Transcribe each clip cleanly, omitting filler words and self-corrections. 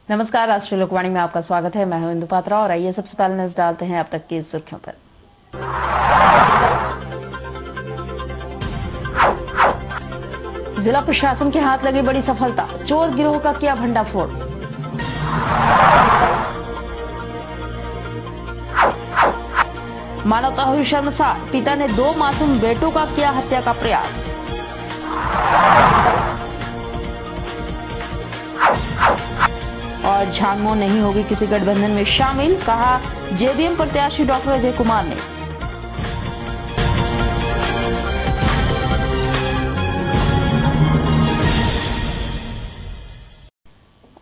नमस्कार, राष्ट्रीय लोकवाणी में आपका स्वागत है। मैं हूं इंदु पात्रा और आइए सबसे पहले नजर डालते हैं अब तक की सुर्खियों पर। जिला प्रशासन के हाथ लगी बड़ी सफलता, चोर गिरोह का किया भंडाफोड़। मानवता हुई शर्मसार, पिता ने 2 मासूम बेटों का किया हत्या का प्रयास। और झांगमो नहीं होगी किसी गठबंधन में शामिल, कहा जेवीएम प्रत्याशी डॉक्टर अजय कुमार ने।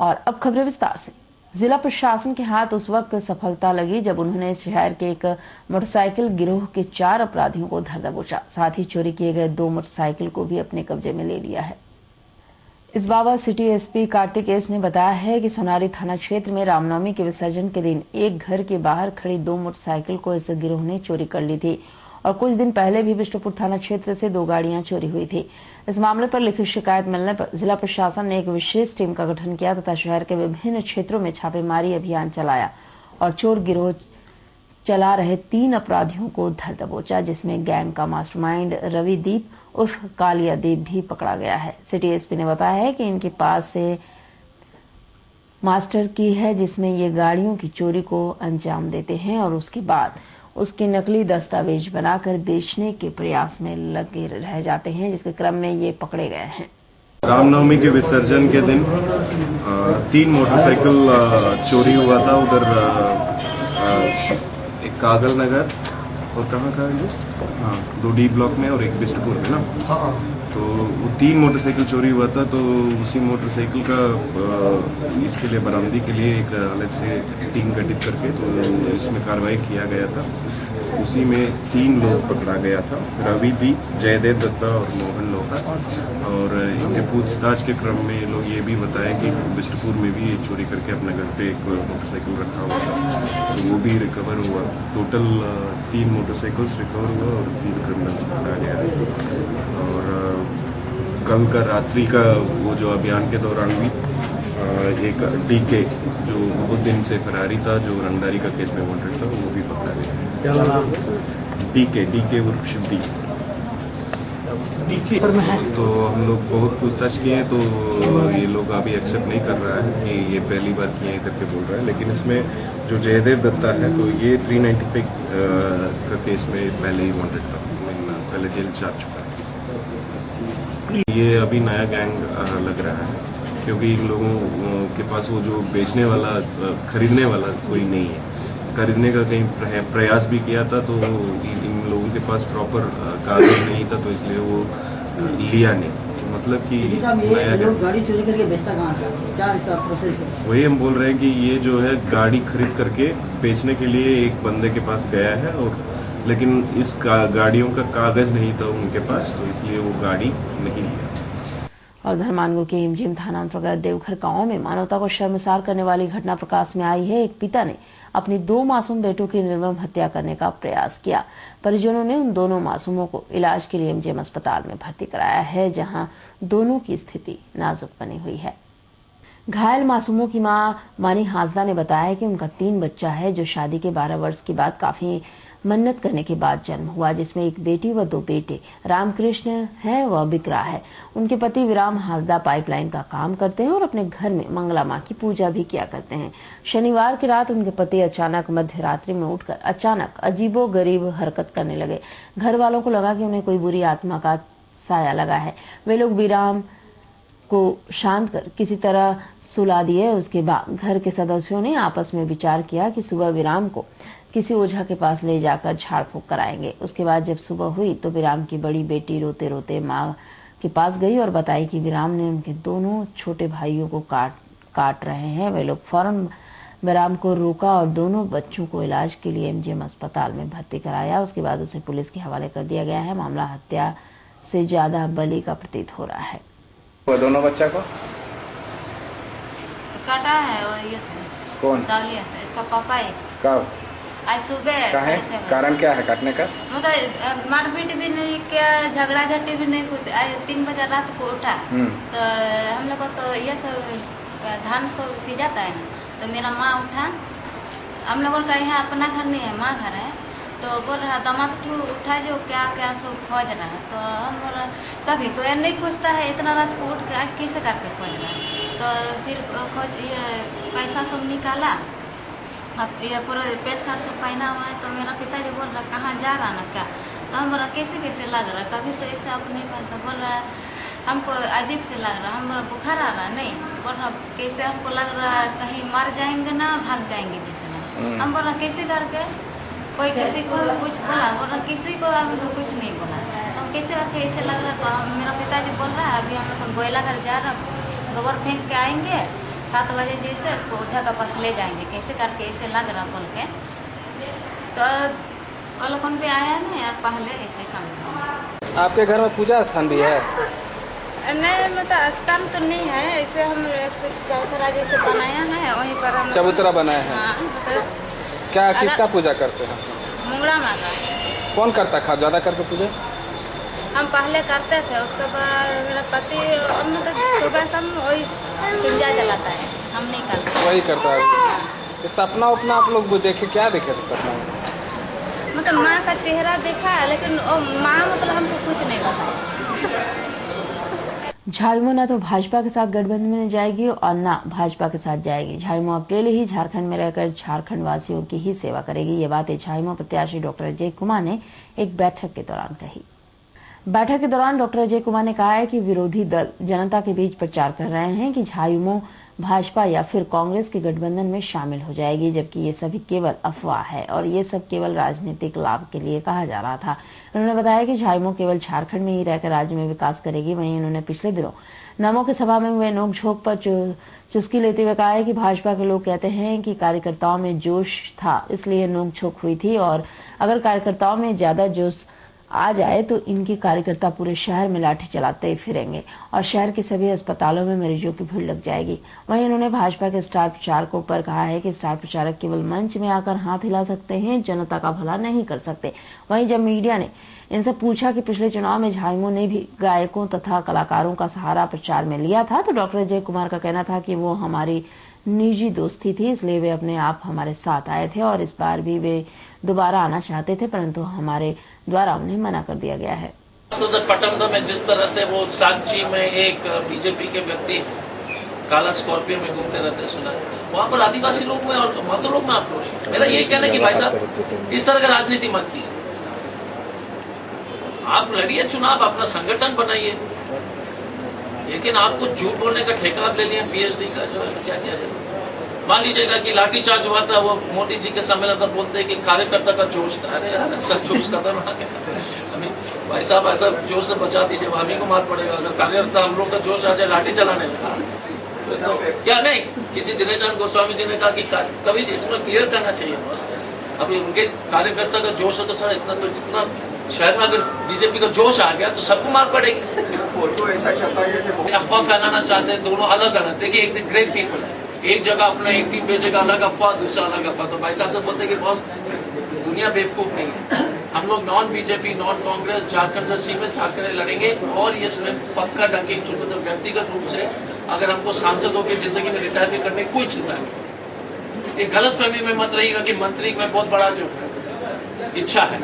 और अब खबरें विस्तार से। जिला प्रशासन के हाथ उस वक्त सफलता लगी जब उन्होंने शहर के एक मोटरसाइकिल गिरोह के 4 अपराधियों को धर दबोचा। साथ ही चोरी किए गए 2 मोटरसाइकिल को भी अपने कब्जे में ले लिया है। इस बाबत सिटी एसपी कार्तिक एस ने बताया है कि सोनारी थाना क्षेत्र में रामनवमी के विसर्जन के दिन एक घर के बाहर खड़ी 2 मोटरसाइकिल को इस गिरोह ने चोरी कर ली थी और कुछ दिन पहले भी बिष्टुपुर थाना क्षेत्र से 2 गाड़ियां चोरी हुई थी। इस मामले पर लिखित शिकायत मिलने पर जिला प्रशासन ने एक विशेष टीम का गठन किया तथा शहर के विभिन्न क्षेत्रों में छापेमारी अभियान चलाया और चोर गिरोह चला रहे 3 अपराधियों को धर दबोचा, जिसमें गैंग का मास्टरमाइंड रविदीप उर्फ कालिया दीप भी पकड़ा गया है। सिटी एसपी ने बताया है कि इनके पास से मास्टर की है जिसमें ये गाड़ियों की चोरी को अंजाम देते हैं और उसके बाद उसके नकली दस्तावेज बनाकर बेचने के प्रयास में लगे रह जाते हैं, जिसके क्रम में ये पकड़े गए हैं। रामनवमी के विसर्जन के दिन 3 मोटरसाइकिल चोरी हुआ था। उधर एक कागल नगर और कहाँ हाँ 2D ब्लॉक में और एक बिष्टपुर में ना। तो वो 3 मोटरसाइकिल चोरी हुआ था। तो उसी मोटरसाइकिल का इसके लिए बरामदी के लिए एक अलग से टीम गठित करके तो इसमें कार्रवाई किया गया था। उसी में 3 लोग पकड़ा गया था, रविदीप, जयदेव दत्ता और मोहन लोहा। और इनके पूछताछ के क्रम में ये लोग ये भी बताए कि बिष्टपुर में भी चोरी करके अपने घर पे एक मोटरसाइकिल रखा हुआ था, तो वो भी रिकवर हुआ। टोटल 3 मोटरसाइकिल्स रिकवर हुआ और 3 क्रिमिनल्स पकड़ा गया। और कल का रात्रि का वो जो अभियान के दौरान भी एक डीके जो बहुत दिन से फरारी था, जो रंगदारी का केस में वांटेड था, वो भी पकड़ा गया। डीके उर्फ शिवदी। तो हम लोग बहुत पूछताछ किए तो ये लोग अभी एक्सेप्ट नहीं कर रहा है कि ये पहली बार किए करके बोल रहा है। लेकिन इसमें जो जयदेव दत्ता है तो ये 395 का केस में पहले ही वांटेड था, पहले जेल जा चुका है। ये अभी नया गैंग लग रहा है क्योंकि इन लोगों के पास वो जो बेचने वाला खरीदने वाला कोई नहीं है। खरीदने का कहीं प्रयास भी किया था तो इन लोगों के पास प्रॉपर कागज नहीं था, तो इसलिए वो लिया नहीं। तो मतलब कि नया गाड़ी चोरी करके बेचता कहाँ था, क्या इसका प्रोसेस है? वही हम बोल रहे हैं कि ये जो है गाड़ी खरीद करके बेचने के लिए एक बंदे के पास गया है, और लेकिन इस गाड़ियों का कागज नहीं था उनके पास, तो इसलिए वो गाड़ी नहीं लिया। और धर्मानगुर के हिमजिम थाना अंतर्गत देवघर गांव में मानवता को शर्मसार करने वाली घटना प्रकाश में आई है। एक पिता ने अपनी 2 मासूम बेटों की निर्मम हत्या करने का प्रयास किया। परिजनों ने उन दोनों मासूमों को इलाज के लिए एमजीएम अस्पताल में भर्ती कराया है, जहां दोनों की स्थिति नाजुक बनी हुई है। घायल मासूमों की मां मानी हाजदा ने बताया कि उनका 3 बच्चा है जो शादी के 12 वर्ष के बाद काफी मन्नत करने के बाद जन्म हुआ, जिसमें एक बेटी व 2 बेटे। रामकृष्ण है व बिकरा है। उनके पति विराम हाजदा पाइपलाइन का काम करते हैं और अपने घर में मंगला मां की पूजा भी किया करते हैं। शनिवार की रात उनके पति अचानक मध्य रात्रि में उठकर अचानक अजीबो गरीब हरकत करने लगे। घर वालों को लगा कि उन्हें कोई बुरी आत्मा का साया लगा है। वे लोग विराम को शांत कर किसी तरह सुला दिए। उसके बाद घर के सदस्यों ने आपस में विचार किया कि सुबह विराम को किसी ओझा के पास ले जाकर झाड़ फूंक कराएंगे। उसके बाद जब सुबह हुई तो विराम की बड़ी बेटी रोते रोते मां के पास गई और बताई कि विराम ने उनके दोनों छोटे भाइयों को काट रहे हैं। वे लोग फौरन विराम को रोका और दोनों बच्चों को इलाज के लिए एमजीएम अस्पताल में भर्ती कराया। उसके बाद उसे पुलिस के हवाले कर दिया गया है। मामला हत्या से ज्यादा बलि का प्रतीत हो रहा है। वो दोनों बच्चा को काटा है और ये से कौन? दावलिया से इसका पापा है। कब? आज सुबह है? कारण क्या है काटने का? मतलब मारपीट भी नहीं किया, झगड़ा झाटी भी नहीं, कुछ आज 3 बजे रात को उठा तो हम लोग को तो ये सब क्या धान सब सीजाता है ना, तो मेरा माँ उठा, हम लोगों का यहाँ अपना घर नहीं है, माँ घर है, तो बोल रहा दामाद तू उठा जो क्या क्या सब खोज रहा है। तो हम बोल रहा कभी तो ये नहीं पूछता है, इतना रात को उठ के आज कैसे करके खोज रहा है। तो फिर खोज ये पैसा सब निकाला, अब ये पूरा पेंट शर्ट सब पहना हुआ है। तो मेरा पिताजी बोल रहा कहाँ जा रहा ना क्या, तो हम बोल रहा कैसे कैसे लग रहा है, कभी तो ऐसे आप नहीं पहनता। बोल रहा है हमको अजीब से लग रहा, हम बोला बुखार आ रहा नहीं, बोल रहा कैसे हमको लग रहा है कहीं मर जाएंगे ना भाग जाएंगे जैसे ना। हम बोल रहा कैसे करके, कोई किसी को कुछ बोला, बोल रहा किसी को हम कुछ नहीं बोला, तो कैसे करके ऐसे लग रहा। तो मेरा पिताजी बोल रहा है अभी हम लोग गोयला घर जा रहा, गोबर फेंक के आएंगे 7 बजे जैसे, इसको ओझा का पास ले जाएंगे, कैसे करके ऐसे लग रहा बोल के। तो अवलोकन पे आया ना यार, पहले ऐसे काम। आपके घर में पूजा स्थान भी है? नहीं मतलब स्थान तो नहीं है, ऐसे हम चौथरा जैसे बनाया है, वहीं पर हम चबूतरा बनाया है। हाँ, मतलब क्या किसका पूजा करते हैं? मुंगड़ा माँ का। कौन करता है ज़्यादा करके पूजा? हम पहले करते थे, उसके बाद मेरा पति मतलब सुबह शाम वही सिंजा जलाता है, हम नहीं करते। वही करता है। ये सपना उपना आप लोग देखे, क्या देखे थे सपना में? मतलब माँ का चेहरा देखा है, लेकिन माँ मतलब हमको कुछ नहीं बताया। झाविमो न तो भाजपा के साथ गठबंधन में जाएगी और न भाजपा के साथ जाएगी। झाविमो अकेले ही झारखंड में रहकर झारखंड वासियों की ही सेवा करेगी। ये बातें झाविमो प्रत्याशी डॉक्टर अजय कुमार ने एक बैठक के दौरान कही। बैठक के दौरान डॉक्टर अजय कुमार ने कहा है कि विरोधी दल जनता के बीच प्रचार कर रहे हैं कि झाविमो भाजपा या फिर कांग्रेस के गठबंधन में शामिल हो जाएगी, जबकि ये सभी केवल अफवाह है और ये सब केवल राजनीतिक लाभ के लिए कहा जा रहा था। उन्होंने बताया कि झाविमो केवल झारखंड में ही रहकर राज्य में विकास करेगी। वहीं उन्होंने पिछले दिनों नमो की सभा में हुए नोकझोंक पर चुस्की लेते हुए कहा है कि भाजपा के लोग कहते हैं कि कार्यकर्ताओं में जोश था इसलिए नोकझोंक हुई थी, और अगर कार्यकर्ताओं में ज्यादा जोश आ जाए तो इनके कार्यकर्ता पूरे शहर में लाठी चलाते ही फिरेंगे और शहर के सभी अस्पतालों में मरीजों की भीड़ लग जाएगी। वहीं उन्होंने भाजपा के स्टार प्रचारकों पर कहा है कि स्टार प्रचारक केवल मंच में आकर हाथ हिला सकते हैं, जनता का भला नहीं कर सकते। वहीं जब मीडिया ने इनसे पूछा कि पिछले चुनाव में झाविमो ने भी गायकों तथा कलाकारों का सहारा प्रचार में लिया था, तो डॉक्टर अजय कुमार का कहना था कि वो हमारी निजी दोस्ती थी, इसलिए वे अपने आप हमारे साथ आए थे और इस बार भी वे दोबारा आना चाहते थे, परंतु हमारे द्वारा उन्हें मना कर दिया गया है। पटंदा में जिस तरह से वो सांची में एक बीजेपी के व्यक्ति काला स्कॉर्पियो में घूमते रहते सुना है, वहाँ पर आदिवासी लोग में और महतो लोग में आक्रोश है। मेरा यही कहना है कि भाई साहब इस तरह का राजनीति मत कीजिए, आप लड़िए चुनाव, अपना संगठन बनाइए, लेकिन आपको झूठ बोलने का ठेका आप ले लिए पीएचडी का जो है क्या किया जाए। मान लीजिएगा कि लाठीचार्ज हुआ था, वो मोदी जी के सम्मेलन पर बोलते हैं कि कार्यकर्ता का जोश था। अरे यार सब जोश खतरनाक है, अभी भाई साहब ऐसा जोश से बचा दीजिए, हामी को मार पड़ेगा अगर कार्यकर्ता हम लोग का जोश आ जाए लाठी चलाने लगा तो क्या नहीं। किसी दिनेश चंद्र गोस्वामी जी ने कहा कि कभी जी इसमें क्लियर करना चाहिए बस, अभी उनके कार्यकर्ता का जोश है तो सर इतना तो जितना शहर में अगर बीजेपी का जोश आ गया तो सबको मार पड़ेगी। अफवाह फैलाना चाहते हैं, दोनों अलग अलग। देखिए एक ग्रेट पीपल है, एक जगह अपना एक टीम भेजेगा अलग अफवाह, दूसरा अलग अफवाह। तो भाई साहब से बोलते कि बहुत दुनिया बेवकूफ नहीं है, हम लोग non BJP non Congress Jharkhand से सीमित झारखंड लड़ेंगे और इसमें पक्का डंके चुनकर तो व्यक्तिगत रूप से अगर हमको सांसद होकर जिंदगी में रिटायर भी करने कोई चिंता नहीं। एक गलत फहमी में मत रहिएगा कि मंत्री में बहुत बड़ा जो इच्छा है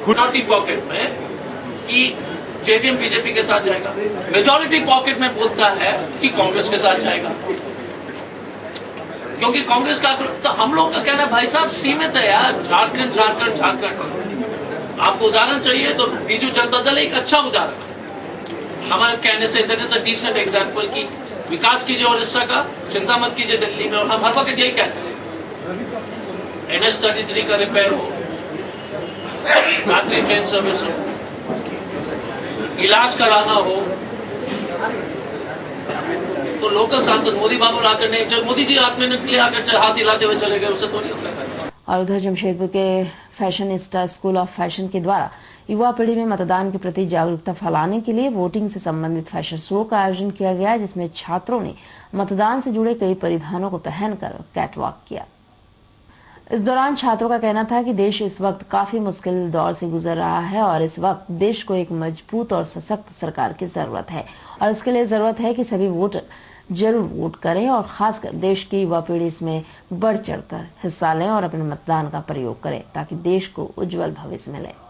खुनौटी पॉकेट में कि जेडीएम बीजेपी के साथ जाएगा, मेजॉरिटी पॉकेट में बोलता है कि कांग्रेस के साथ जाएगा, क्योंकि कांग्रेस का तो हम लोग का कहना भाई साहब सीमित है यार। झारखंड झारखंड झारखंड आपको उदाहरण चाहिए तो बीजू जनता दल एक अच्छा उदाहरण है हमारे कहने से। There is a decent example की विकास कीजिए उड़ीसा का, चिंता मत कीजिए दिल्ली में, और हम हर वक्त यही कहते हैं NH-33 का रिपेयर हो, रात्रि ट्रेन सर्विस हो, इलाज कराना हो, तो लोकल सांसद मोदी बाबू आकर नहीं, जब मोदी जी हाथ में निकले आकर हाथ हिलाते हुए चले गए, उससे तो नहीं होगा। और उधर जमशेदपुर के फैशनिस्टा स्कूल ऑफ फैशन के द्वारा युवा पीढ़ी में मतदान के प्रति जागरूकता फैलाने के लिए वोटिंग से संबंधित फैशन शो का आयोजन किया गया, जिसमें छात्रों ने मतदान से जुड़े कई परिधानों को पहनकर कैटवॉक किया। इस दौरान छात्रों का कहना था कि देश इस वक्त काफी मुश्किल दौर से गुजर रहा है और इस वक्त देश को एक मजबूत और सशक्त सरकार की जरूरत है और इसके लिए जरूरत है कि सभी वोटर जरूर वोट करें और खासकर देश की युवा पीढ़ी इसमें बढ़ चढ़कर हिस्सा लें और अपने मतदान का प्रयोग करें ताकि देश को उज्जवल भविष्य मिले।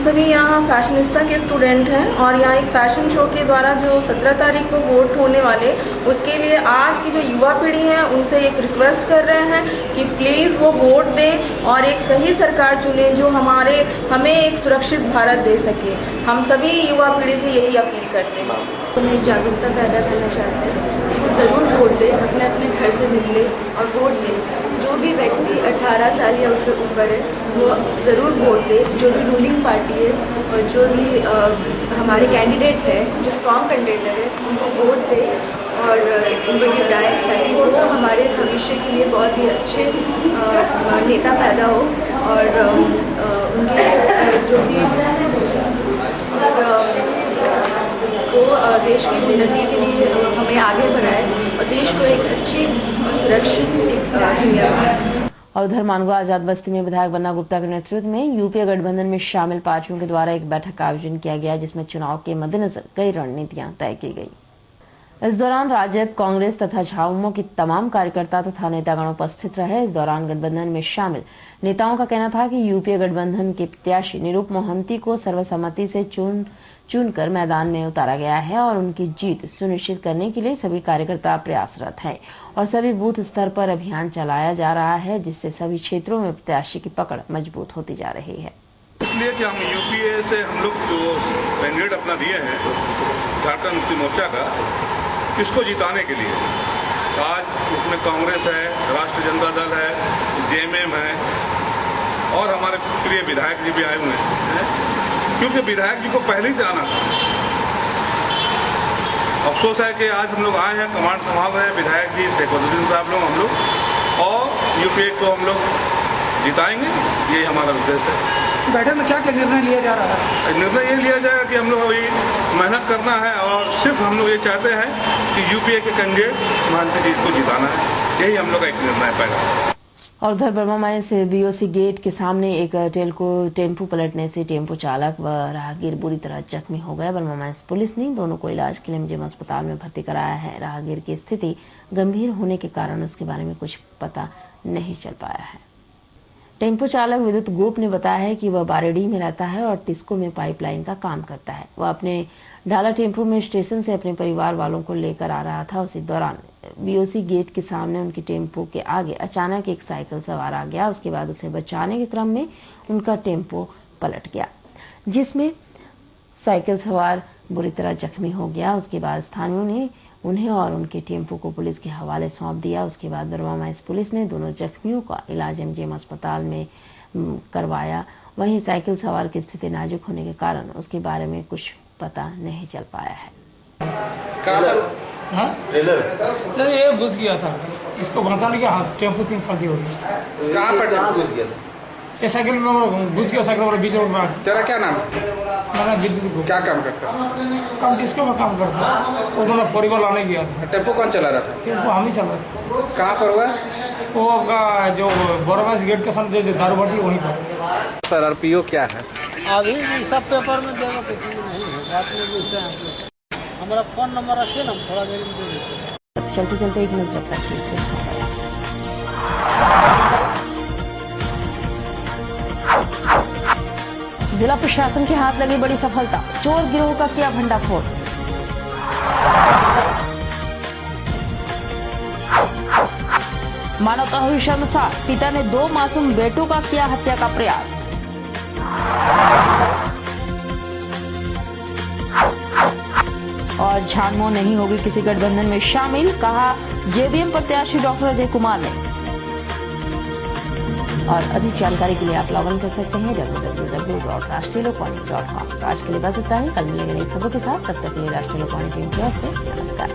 सभी यहाँ फैशनिस्ता के स्टूडेंट हैं और यहाँ एक फैशन शो के द्वारा जो 17 तारीख को वोट होने वाले, उसके लिए आज की जो युवा पीढ़ी है उनसे एक रिक्वेस्ट कर रहे हैं कि प्लीज़ वो वोट दें और एक सही सरकार चुनें जो हमें एक सुरक्षित भारत दे सके। हम सभी युवा पीढ़ी से यही अपील करते हैं। उन्हें जागरूकता पैदा करना चाहते हैं कि वो ज़रूर वोट दें, अपने घर से निकले और वोट दें। जो भी व्यक्ति 18 साल या उससे ऊपर है वो ज़रूर वोट दे। जो भी रूलिंग पार्टी है और जो भी हमारे कैंडिडेट है, जो स्ट्रॉन्ग कंटेंडर है, उनको वोट दे और उनको जिताए ताकि वो हमारे भविष्य के लिए बहुत ही अच्छे नेता पैदा हो और उनके जो भी वो देश की उन्नति के लिए हमें आगे बढ़ाए और देश को एक अच्छी और सुरक्षित दुनिया बनाए। और उधर मानगो आजाद बस्ती में विधायक बन्ना गुप्ता के नेतृत्व में यूपीए गठबंधन में शामिल पार्टियों के द्वारा एक बैठक का आयोजन किया गया जिसमें चुनाव के मद्देनजर कई रणनीतियां तय की गई। इस दौरान राजद, कांग्रेस तथा झामुमो की तमाम कार्यकर्ता तथा नेतागण उपस्थित रहे। इस दौरान गठबंधन में शामिल नेताओं का कहना था कि यूपीए गठबंधन के प्रत्याशी निरूप मोहंती को सर्वसम्मति से चुनकर मैदान में उतारा गया है और उनकी जीत सुनिश्चित करने के लिए सभी कार्यकर्ता प्रयासरत हैं और सभी बूथ स्तर पर अभियान चलाया जा रहा है जिससे सभी क्षेत्रों में प्रत्याशी की पकड़ मजबूत होती जा रही है। इसलिए कि हम यूपीए से हम लोग जो कैंडिडेट अपना दिए हैं झारखंड मुक्ति मोर्चा का, किसको जिताने के लिए आज उसमें कांग्रेस है, राष्ट्रीय जनता दल है, जेएमएम है और हमारे प्रिय विधायक जी भी आए हुए हैं, क्योंकि विधायक जी को पहले ही से आना था। अफसोस है कि आज हम लोग आए हैं, कमांड संभाल रहे हैं विधायक जी शेखुद्दीन साहब लोग, हम लोग और यूपीए को हम लोग जिताएंगे, यही हमारा उद्देश्य है। बैठक में क्या क्या निर्णय लिया जा रहा है? निर्णय ये लिया जाएगा कि हम लोग अभी मेहनत करना है और सिर्फ हम लोग ये चाहते हैं कि यूपीए के कैंडिडेट मोहंती जी को जिताना है, यही हम लोग का एक निर्णय पहला। और उधर बर्मा से बीओसी गेट के सामने एक टेम्पू पलटने से टेम्पो चालक व राहगीर बुरी तरह जख्मी हो गए। बर्मा पुलिस ने दोनों को इलाज के लिए एमजीएम अस्पताल में भर्ती कराया है। राहगीर की स्थिति गंभीर होने के कारण उसके बारे में कुछ पता नहीं चल पाया है। टेम्पो चालक विद्युत गोप ने बताया है कि वह बारेडी में रहता है और टिस्को में पाइपलाइन का काम करता है। वह अपने ढाला टेम्पो में स्टेशन से अपने परिवार वालों को लेकर आ रहा था। उसी दौरान बीओसी गेट के सामने उनकी टेम्पो के आगे अचानक एक साइकिल सवार आ गया। उसके बाद उसे बचाने के क्रम में उनका टेम्पो पलट गया जिसमें साइकिल सवार बुरी तरह जख्मी हो गया। उसके बाद स्थानीयों ने उन्हें और उनके टेम्पो को पुलिस के हवाले सौंप दिया। उसके बाद बर्मा पुलिस ने दोनों जख्मियों का इलाज एमजीएम अस्पताल में करवाया। वहीं साइकिल सवार की स्थिति नाजुक होने के कारण उसके बारे में कुछ पता नहीं चल पाया है। नहीं, ये घुस गया था, इसको बचाने के टेम्पो 3 फंदी हो गई। कहाँ पर घुस गया? ये साइकिल में घुस गया, साइकिल बीच रोड में। तेरा क्या नाम? मैंने विद्युत क्या काम करता? काम डिस्को में काम करता। उन्होंने परिवार लाने गया था। टेम्पो कौन चला रहा था? टेम्पो हम ही चला था। कहाँ पर हुआ? वो आपका जो बर्मा गेट के सामने जो दारू भट्टी वहीं पर। सर आरपीओ क्या है? अभी भी सब पेपर में देने की चीज़ नहीं है, बात नहीं पूछते हैं। हमारा फ़ोन नंबर रखिए ना, हम थोड़ा देर में दे देते हैं। चलते चलते एक नजर रखिए। जिला प्रशासन के हाथ लगी बड़ी सफलता, चोर गिरोह का किया भंडाफोड़। मानवता हुई शर्मसार, पिता ने 2 मासूम बेटों का किया हत्या का प्रयास। और झामुमो नहीं होगी किसी गठबंधन में शामिल, कहा जेबीएम प्रत्याशी डॉक्टर अजय कुमार ने। और अधिक जानकारी के लिए आप लॉग इन कर सकते हैं www.rashtriyalokvani.com। आज के लिए बस इतना ही, कल मिलेंगे नई खबरों के साथ। तब तक के लिए राष्ट्रीय लोकवाणी टीम की ओर से नमस्कार।